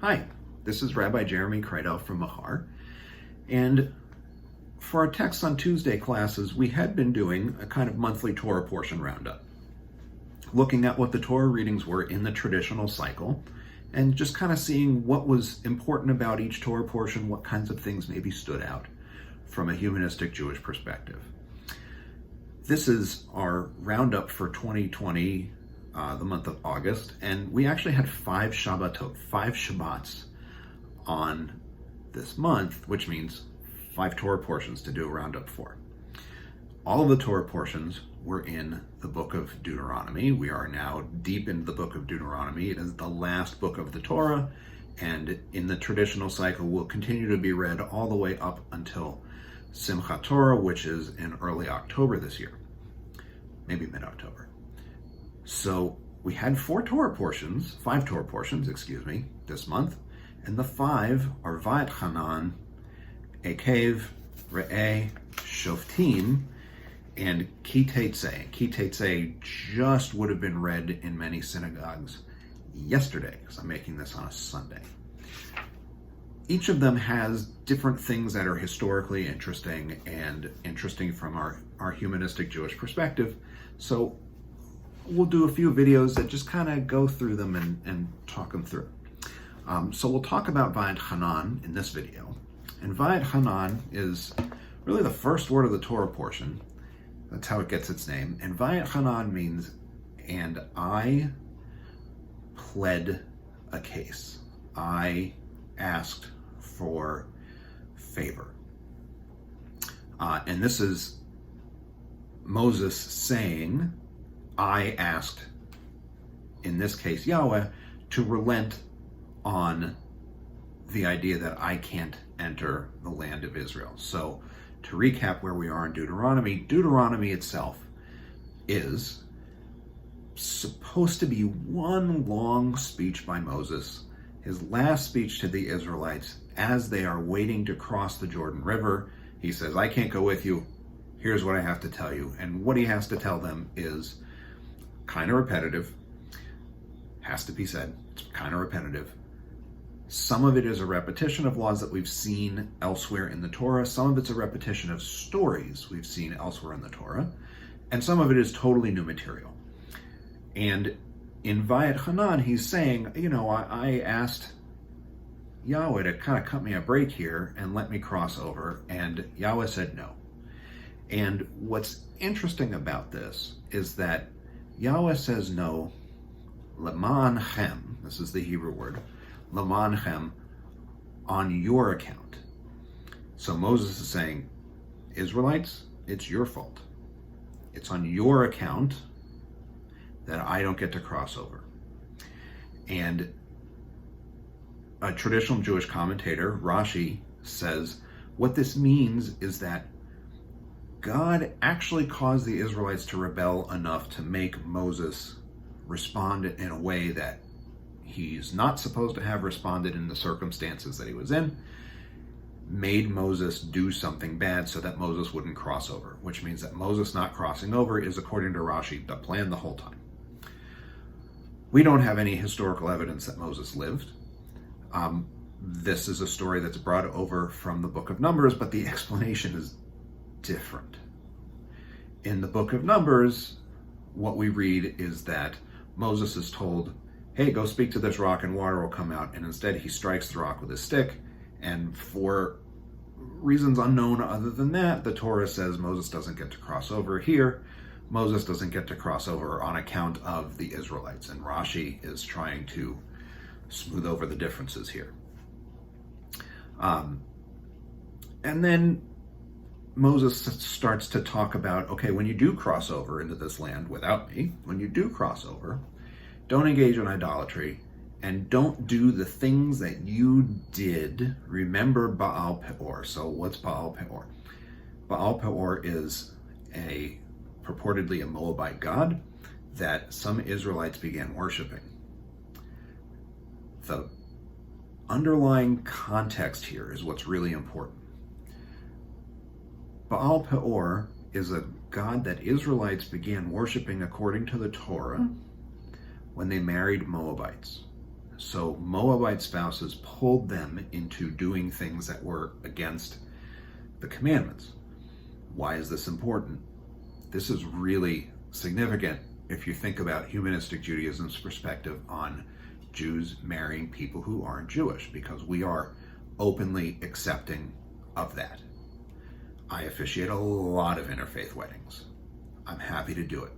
Hi, this is Rabbi Jeremy from Mahar, and for our texts on Tuesday classes, we had been doing a kind of monthly Torah portion roundup, looking at what the Torah readings were in the traditional cycle, and just kind of seeing what was important about each Torah portion, what kinds of things maybe stood out from a humanistic Jewish perspective. This is our roundup for 2020, the month of August, and we actually had 5 Shabbats on this month, which means 5 Torah portions to do a roundup for. All of the Torah portions were in the book of Deuteronomy. We are now deep into the book of Deuteronomy. It is the last book of the Torah, and in the traditional cycle will continue to be read all the way up until Simchat Torah, which is in early October this year, maybe mid-October. So we had 5 Torah portions, this month, and the 5 are Vayet Hanan, Ekev, Re'eh, Shoftim, and Ki Teitzei. Ki Teitzei just would have been read in many synagogues yesterday, because I'm making this on a Sunday. Each of them has different things that are historically interesting and interesting from our humanistic Jewish perspective. So we'll do a few videos that just kind of go through them and talk them through. So we'll talk about Vayet Hanan in this video. And Vayet Hanan is really the first word of the Torah portion. That's how it gets its name. And Vayet Hanan means, and I pled a case. I asked for favor. And this is Moses saying, I asked, in this case Yahweh, to relent on the idea that I can't enter the land of Israel. So to recap where we are in Deuteronomy itself is supposed to be one long speech by Moses, his last speech to the Israelites as they are waiting to cross the Jordan River. He says, I can't go with you. Here's what I have to tell you. And what he has to tell them is kind of repetitive. Has to be said. It's kind of repetitive. Some of it is a repetition of laws that we've seen elsewhere in the Torah. Some of it's a repetition of stories we've seen elsewhere in the Torah. And some of it is totally new material. And in Vayet Hanan, he's saying, I asked Yahweh to kind of cut me a break here and let me cross over. And Yahweh said no. And what's interesting about this is that Yahweh says no, leman chem, this is the Hebrew word, leman chem, on your account. So Moses is saying, Israelites, it's your fault. It's on your account that I don't get to cross over. And a traditional Jewish commentator, Rashi, says what this means is that God actually caused the Israelites to rebel enough to make Moses respond in a way that he's not supposed to have responded in the circumstances that he was in, made Moses do something bad so that Moses wouldn't cross over, which means that Moses not crossing over is, according to Rashi, the plan the whole time. We don't have any historical evidence that Moses lived. This is a story that's brought over from the book of Numbers, but the explanation is different. In the book of Numbers, what we read is that Moses is told, hey, go speak to this rock and water will come out. And instead he strikes the rock with his stick. And for reasons unknown other than that, the Torah says Moses doesn't get to cross over here. Moses doesn't get to cross over on account of the Israelites. And Rashi is trying to smooth over the differences here. And then Moses starts to talk about, okay, when you do cross over into this land without me, when you do cross over, don't engage in idolatry and don't do the things that you did. Remember Baal Peor. So what's Baal Peor? Baal Peor is purportedly a Moabite god that some Israelites began worshiping. The underlying context here is what's really important. Baal Peor is a god that Israelites began worshiping according to the Torah when they married Moabites. So Moabite spouses pulled them into doing things that were against the commandments. Why is this important? This is really significant if you think about humanistic Judaism's perspective on Jews marrying people who aren't Jewish, because we are openly accepting of that. I officiate a lot of interfaith weddings. I'm happy to do it.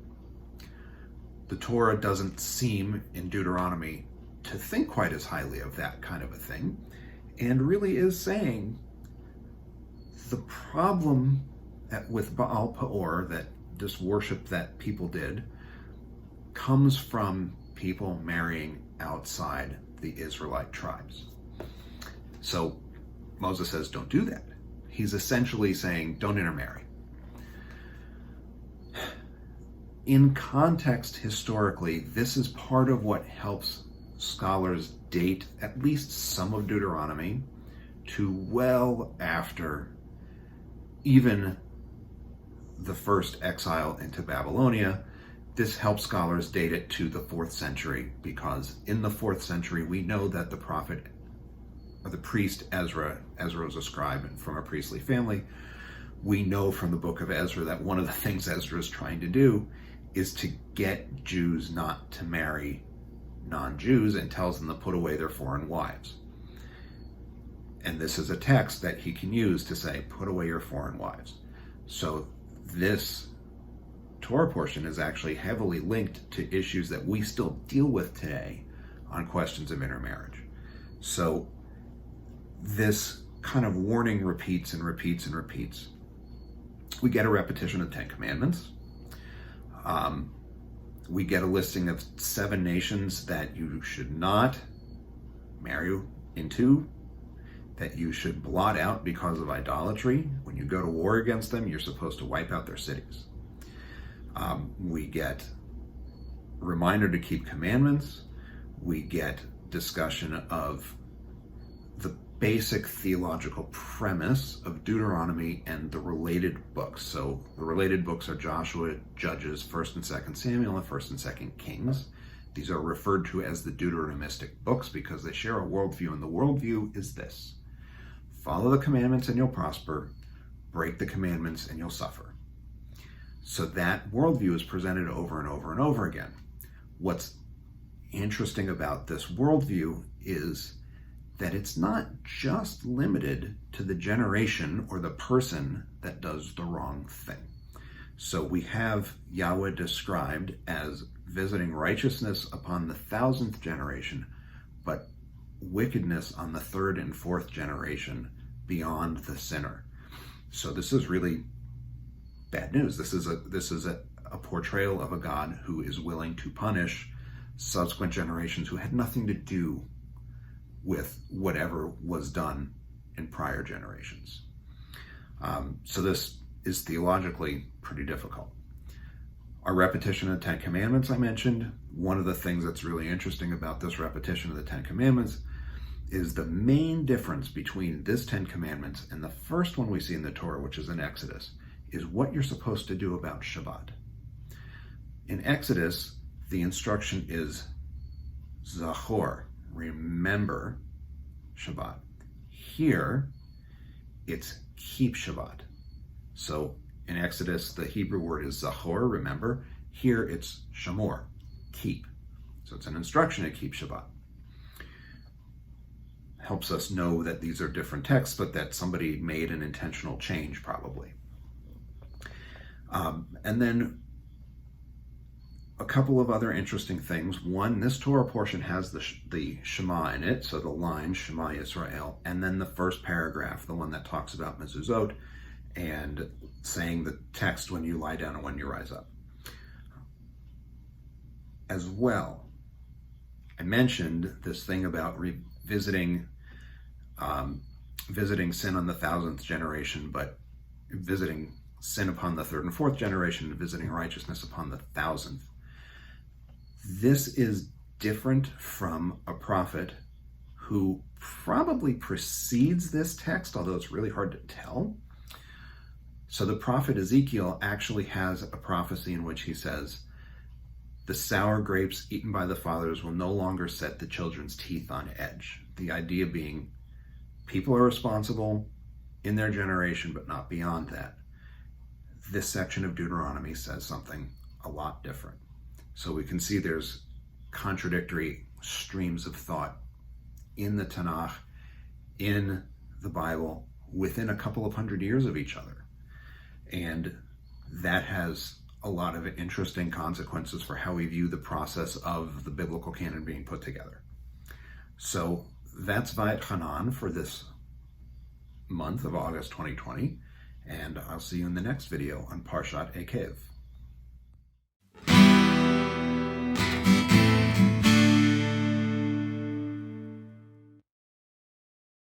The Torah doesn't seem in Deuteronomy to think quite as highly of that kind of a thing, and really is saying the problem with Baal Peor, that this worship that people did, comes from people marrying outside the Israelite tribes. So Moses says, don't do that. He's essentially saying, don't intermarry. In context, historically, this is part of what helps scholars date at least some of Deuteronomy to well after even the first exile into Babylonia. This helps scholars date it to the 4th century, because in the 4th century we know that the prophet, or the priest Ezra was a scribe and from a priestly family. We know from the book of Ezra that one of the things Ezra is trying to do is to get Jews not to marry non-Jews, and tells them to put away their foreign wives. And this is a text that he can use to say, put away your foreign wives. So this Torah portion is actually heavily linked to issues that we still deal with today on questions of intermarriage. So this kind of warning repeats and repeats and repeats. We get a repetition of the 10 Commandments. We get a listing of 7 nations that you should not marry into, that you should blot out because of idolatry. When you go to war against them, you're supposed to wipe out their cities. We get a reminder to keep commandments. We get discussion of the basic theological premise of Deuteronomy and the related books. So the related books are Joshua, Judges, 1st and 2nd Samuel, and 1st and 2nd Kings. These are referred to as the Deuteronomistic books because they share a worldview, and the worldview is this: follow the commandments and you'll prosper, break the commandments and you'll suffer. So that worldview is presented over and over and over again. What's interesting about this worldview is that it's not just limited to the generation or the person that does the wrong thing. So we have Yahweh described as visiting righteousness upon the 1000th generation, but wickedness on the 3rd and 4th generation beyond the sinner. So this is really bad news. This is a portrayal of a God who is willing to punish subsequent generations who had nothing to do with whatever was done in prior generations. So this is theologically pretty difficult. Our repetition of the 10 Commandments I mentioned. One of the things that's really interesting about this repetition of the 10 Commandments is the main difference between this 10 Commandments and the first one we see in the Torah, which is in Exodus, is what you're supposed to do about Shabbat. In Exodus, the instruction is Zachor, remember Shabbat. Here, it's keep Shabbat. So in Exodus, the Hebrew word is Zachor, remember. Here, it's Shamor, keep. So it's an instruction to keep Shabbat. Helps us know that these are different texts, but that somebody made an intentional change, probably. And then a couple of other interesting things. One, this Torah portion has the Shema in it, so the line, Shema Yisrael, and then the first paragraph, the one that talks about mezuzot, and saying the text when you lie down and when you rise up. As well, I mentioned this thing about revisiting visiting sin on the 1000th generation, but visiting sin upon the 3rd and 4th generation, and visiting righteousness upon the 1000th. This is different from a prophet who probably precedes this text, although it's really hard to tell. So the prophet Ezekiel actually has a prophecy in which he says, The sour grapes eaten by the fathers will no longer set the children's teeth on edge. The idea being people are responsible in their generation, but not beyond that. This section of Deuteronomy says something a lot different. So we can see there's contradictory streams of thought in the Tanakh, in the Bible, within a couple of hundred years of each other. And that has a lot of interesting consequences for how we view the process of the biblical canon being put together. So that's Vayet Hanan for this month of August 2020, and I'll see you in the next video on Parshat Ekev.